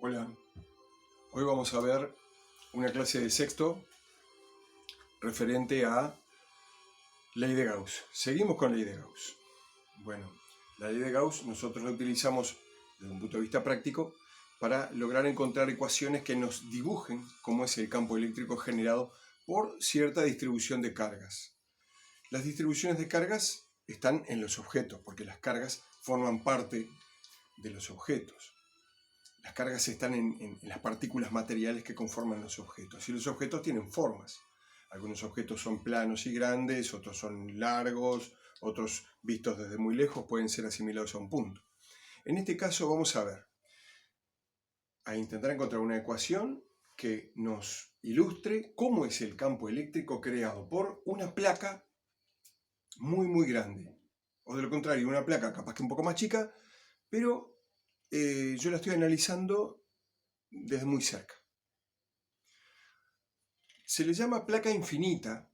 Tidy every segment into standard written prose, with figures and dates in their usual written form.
Hola, hoy vamos a ver una clase de sexto referente a ley de Gauss. Seguimos con ley de Gauss. Bueno, la ley de Gauss nosotros la utilizamos desde un punto de vista práctico para lograr encontrar ecuaciones que nos dibujen cómo es el campo eléctrico generado por cierta distribución de cargas. Las distribuciones de cargas están en los objetos, porque las cargas forman parte de los objetos. Las cargas están en las partículas materiales que conforman los objetos. Y los objetos tienen formas. Algunos objetos son planos y grandes, otros son largos, otros vistos desde muy lejos pueden ser asimilados a un punto. En este caso vamos a intentar encontrar una ecuación que nos ilustre cómo es el campo eléctrico creado por una placa muy grande. O de lo contrario, una placa capaz que un poco más chica, pero yo la estoy analizando desde muy cerca. Se le llama placa infinita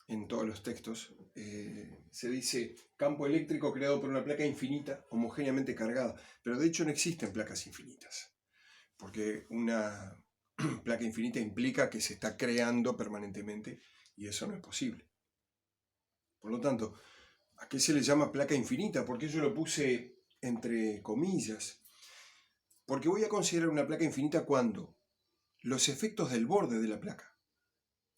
en todos los textos. Se dice campo eléctrico creado por una placa infinita, homogéneamente cargada. Pero de hecho no existen placas infinitas, porque una placa infinita implica que se está creando permanentemente y eso no es posible. Por lo tanto, ¿a qué se le llama placa infinita? ¿Por qué yo lo puse entre comillas? Porque voy a considerar una placa infinita cuando los efectos del borde de la placa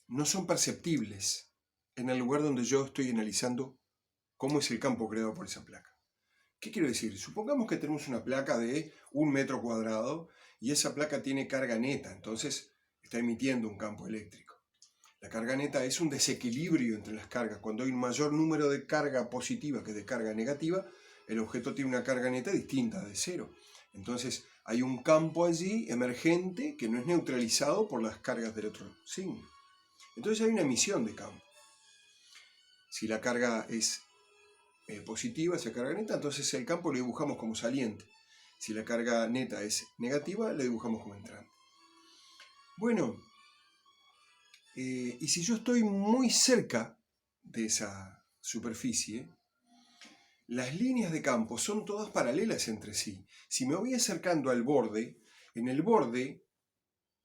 no son perceptibles en el lugar donde yo estoy analizando cómo es el campo creado por esa placa. ¿Qué quiero decir? Supongamos que tenemos una placa de 1 metro cuadrado y esa placa tiene carga neta, entonces está emitiendo un campo eléctrico. La carga neta es un desequilibrio entre las cargas. Cuando hay un mayor número de carga positiva que de carga negativa, el objeto tiene una carga neta distinta de cero. Entonces hay un campo allí emergente que no es neutralizado por las cargas del otro signo. Entonces hay una emisión de campo. Si la carga es positiva, esa carga neta, entonces el campo lo dibujamos como saliente. Si la carga neta es negativa, lo dibujamos como entrante. Bueno, y si yo estoy muy cerca de esa superficie, las líneas de campo son todas paralelas entre sí. Si me voy acercando al borde, en el borde,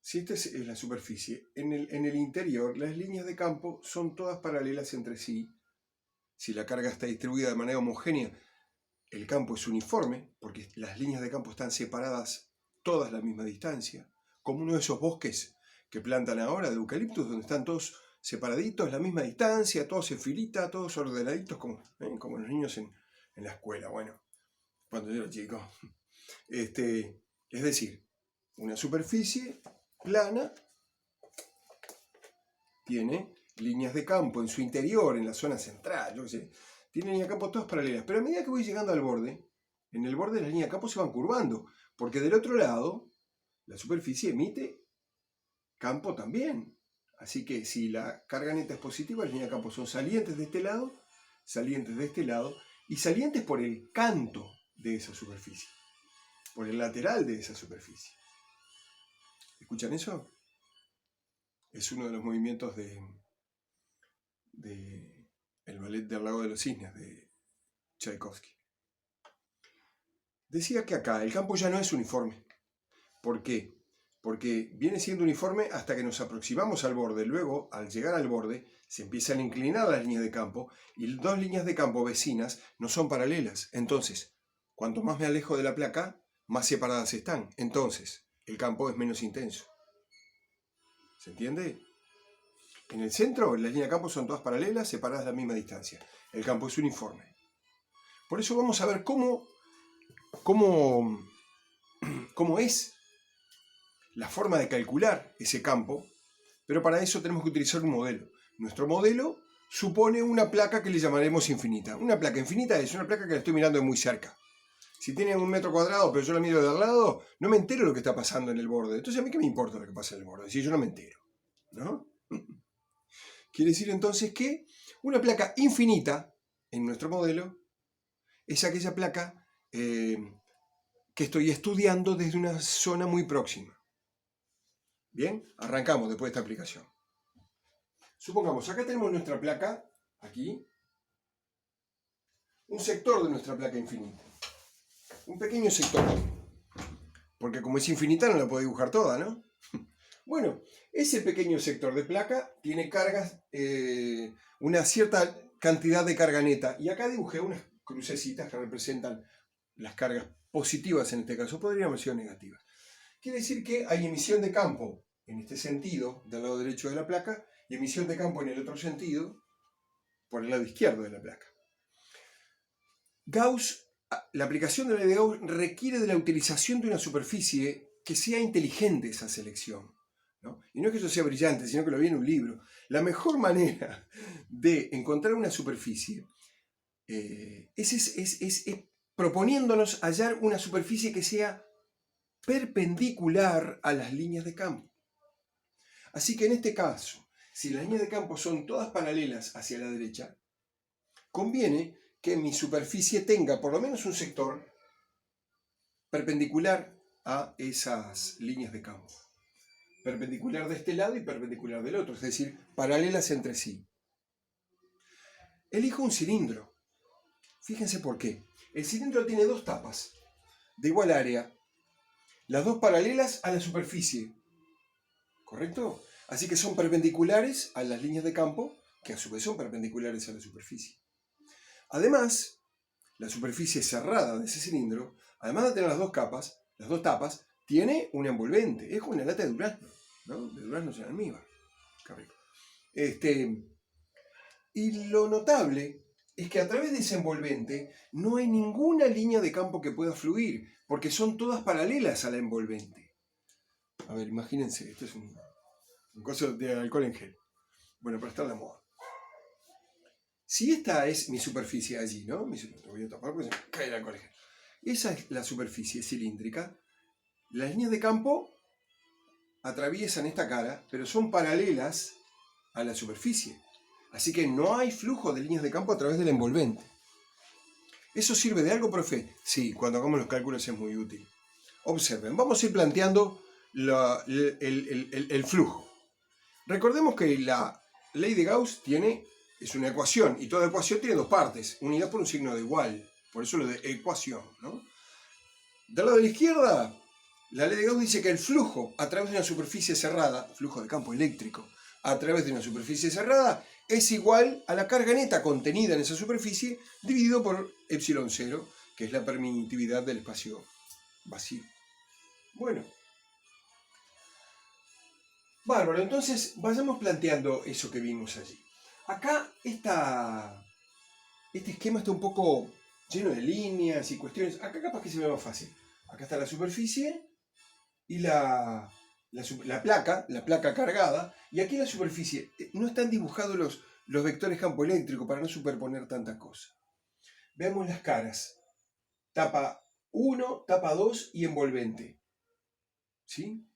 si esta es la superficie, en el interior las líneas de campo son todas paralelas entre sí. Si la carga está distribuida de manera homogénea, el campo es uniforme, porque las líneas de campo están separadas todas a la misma distancia, como uno de esos bosques que plantan ahora de eucaliptus, donde están todos separaditos, la misma distancia, todos en filita, todos ordenaditos, como los niños en la escuela. Bueno, cuando yo era chico. Es decir, una superficie plana tiene líneas de campo en su interior, en la zona central, yo qué sé, tiene líneas de campo todas paralelas, pero a medida que voy llegando al borde, en el borde las líneas de campo se van curvando, porque del otro lado la superficie emite campo también. Así que si la carga neta es positiva, las líneas de campo son salientes de este lado y salientes por el canto de esa superficie, por el lateral de esa superficie. ¿Escuchan eso? Es uno de los movimientos de el ballet del lago de los cisnes de Tchaikovsky. Decía que acá el campo ya no es uniforme. ¿Por qué? Porque viene siendo uniforme hasta que nos aproximamos al borde. Luego, al llegar al borde, se empiezan a inclinar las líneas de campo y dos líneas de campo vecinas no son paralelas. Entonces, cuanto más me alejo de la placa, más separadas están. Entonces, el campo es menos intenso. ¿Se entiende? En el centro, las líneas de campo son todas paralelas, separadas a la misma distancia. El campo es uniforme. Por eso vamos a ver cómo es la forma de calcular ese campo, pero para eso tenemos que utilizar un modelo. Nuestro modelo supone una placa que le llamaremos infinita. Una placa infinita es una placa que la estoy mirando de muy cerca. Si tiene 1 metro cuadrado, pero yo la miro de al lado, no me entero lo que está pasando en el borde. Entonces, ¿a mí qué me importa lo que pasa en el borde? Si yo no me entero, ¿no? Quiere decir entonces que una placa infinita, en nuestro modelo, es aquella placa que estoy estudiando desde una zona muy próxima. Bien, arrancamos después de esta aplicación. Supongamos, acá tenemos nuestra placa, aquí, un sector de nuestra placa infinita, un pequeño sector. porque como es infinita no la puedo dibujar toda, ¿no? Bueno, ese pequeño sector de placa tiene cargas, una cierta cantidad de carga neta. Y acá dibujé unas crucecitas que representan las cargas positivas en este caso, podrían haber sido negativas. Quiere decir que hay emisión de campo en este sentido, del lado derecho de la placa, y emisión de campo en el otro sentido, por el lado izquierdo de la placa. La aplicación de la ley de Gauss requiere de la utilización de una superficie que sea inteligente esa selección, ¿no? Y no es que eso sea brillante, sino que lo vi en un libro. La mejor manera de encontrar una superficie es proponiéndonos hallar una superficie que sea perpendicular a las líneas de campo. Así que en este caso, si las líneas de campo son todas paralelas hacia la derecha, conviene que mi superficie tenga por lo menos un sector perpendicular a esas líneas de campo. Perpendicular de este lado y perpendicular del otro, es decir, paralelas entre sí. Elijo un cilindro. Fíjense por qué. El cilindro tiene dos tapas de igual área, las dos paralelas a la superficie, ¿correcto? Así que son perpendiculares a las líneas de campo, que a su vez son perpendiculares a la superficie. Además, la superficie cerrada de ese cilindro, además de tener las dos tapas, tiene un envolvente. Es como una lata de durazno, ¿no? De duraznos en almíbar. Qué rico. Y lo notable es que a través de ese envolvente no hay ninguna línea de campo que pueda fluir, porque son todas paralelas a la envolvente. A ver, imagínense, esto es un coso de alcohol en gel. Bueno, para estar de moda. Si esta es mi superficie allí, ¿no? Lo voy a tapar porque se me cae el alcohol en gel. Esa es la superficie cilíndrica. Las líneas de campo atraviesan esta cara, pero son paralelas a la superficie. Así que no hay flujo de líneas de campo a través del envolvente. ¿Eso sirve de algo, profe? Sí, cuando hagamos los cálculos es muy útil. Observen, vamos a ir planteando el flujo. Recordemos que la ley de Gauss es una ecuación, y toda ecuación tiene dos partes, unidad por un signo de igual. Por eso lo de ecuación, ¿no? Del lado de la izquierda, la ley de Gauss dice que el flujo a través de una superficie cerrada, flujo de campo eléctrico, a través de una superficie cerrada, es igual a la carga neta contenida en esa superficie dividido por epsilon 0, que es la permitividad del espacio vacío. Bueno. Bárbaro, entonces vayamos planteando eso que vimos allí. Acá este esquema está un poco lleno de líneas y cuestiones. Acá capaz que se ve más fácil. Acá está la superficie y la placa cargada, y aquí la superficie. No están dibujados los vectores campo eléctrico para no superponer tanta cosa. Veamos las caras. Tapa 1, tapa 2 y envolvente. ¿Sí?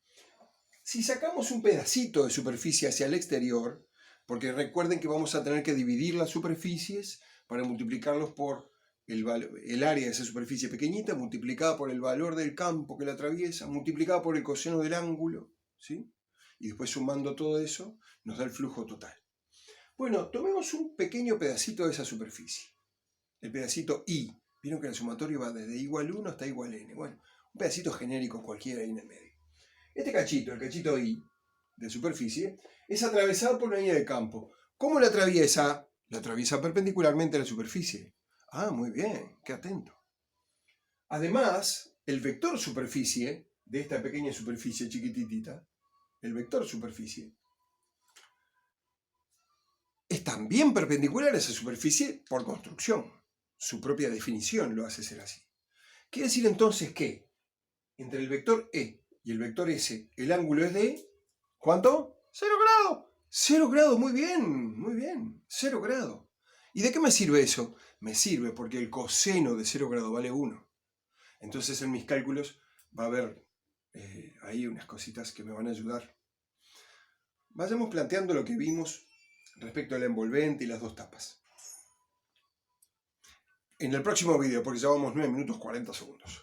Si sacamos un pedacito de superficie hacia el exterior, porque recuerden que vamos a tener que dividir las superficies para multiplicarlos por el área de esa superficie pequeñita, multiplicada por el valor del campo que la atraviesa, multiplicada por el coseno del ángulo, ¿sí? Y después sumando todo eso, nos da el flujo total. Bueno, tomemos un pequeño pedacito de esa superficie, el pedacito I. Vieron que el sumatorio va desde igual 1 hasta igual n. Bueno, un pedacito genérico cualquiera ahí en el medio. Este cachito, el cachito I de superficie, es atravesado por una línea de campo. ¿Cómo la atraviesa? La atraviesa perpendicularmente a la superficie. Ah, muy bien, qué atento. Además, el vector superficie de esta pequeña superficie chiquititita, el vector superficie, es también perpendicular a esa superficie por construcción. Su propia definición lo hace ser así. Quiere decir entonces que entre el vector E y el vector S, el ángulo es de, ¿cuánto? 0 grados. 0 grados, muy bien, 0 grados. ¿Y de qué me sirve eso? Me sirve porque el coseno de 0 grados vale 1. Entonces en mis cálculos va a haber ahí unas cositas que me van a ayudar. Vayamos planteando lo que vimos respecto al envolvente y las dos tapas. En el próximo video, porque ya vamos 9 minutos 40 segundos.